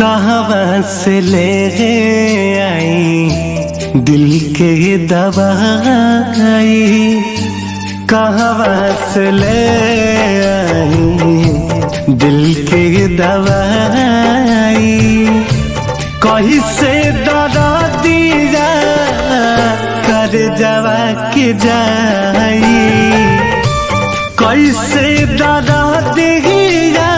कहाँ से ले आई दिल के दवाई, कहाँ से ले आई दिल के दवाई। कहीं से दरा दिया कर जवा के जाई, कैसे दरा दिया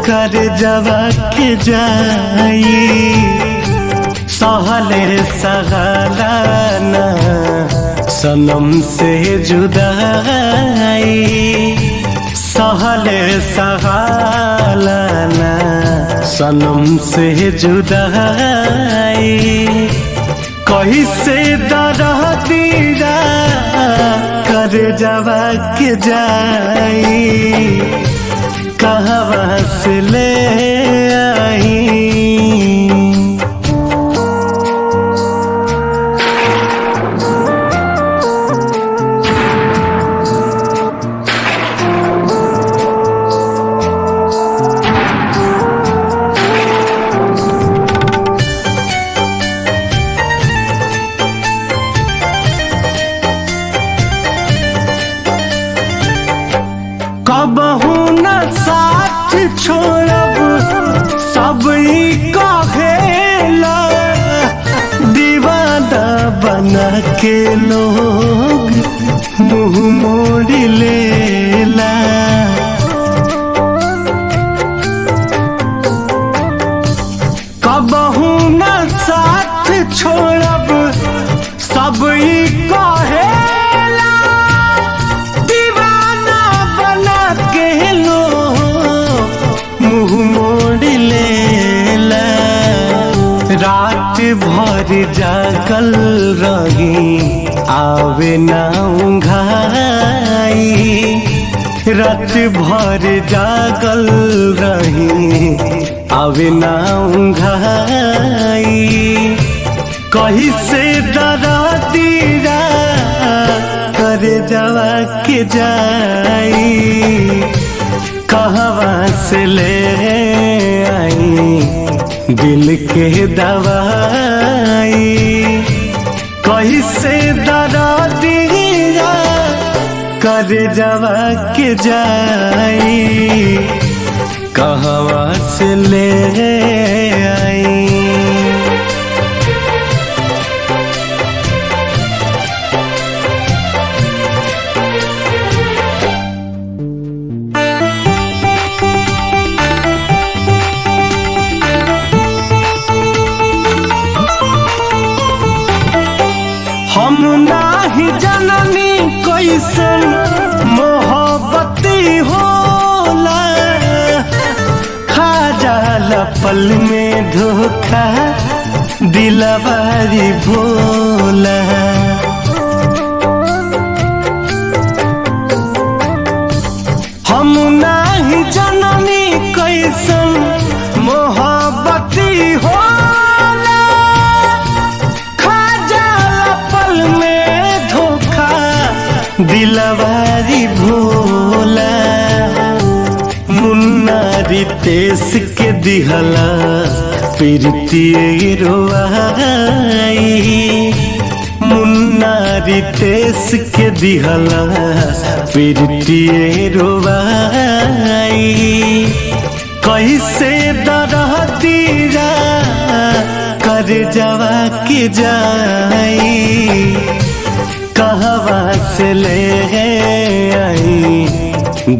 कर जवा के जाई। सहले सहलाना सनम से जुदाई, सहले सहलाना सनम से जुदाई। कहीं से दरा दिया कर जवा के जाई, कहाँ से ले आई। कबहू न साथ छोड़ब सब कहेला, दीवाना बना के लोग मुँह मोड़ लेला। कबहू न साथ छोड़ब सब कहेला, दीवाना बना के लोग मुँह मोड़ लेला। रात भर जागल रही आवे ना उंघाई, रात भर जागल रही आवे ना उंघाई। कहीं से दरा दिया कर जवा के जाई, कहाँ से ले आई दिल के दवाई। कहीं से दरा दिया कर जवा के जाई, कहाँ से ले आई। हम नाही जननी कैसन मोहब्बती होला, खा जाला पल में धोखा दिलवारी भोला। हम नाही जननी कैसन मोहब्बती होला, खा जाला पल में धोखा दिलवारी भोला। मुन्ना रितेश के दिहला प्रीतिये रोआई, मुन्ना रितेश के दिहला प्रीतिये रोआई। कैसे दरा दिया कर जवा के जाई, कहाँ से ले आई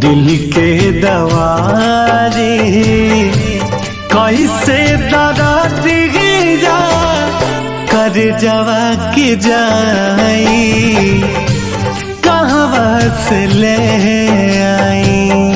दिल के दवाई। कैसे दरा दिया कर जवा के जाई, कहाँ से ले आई।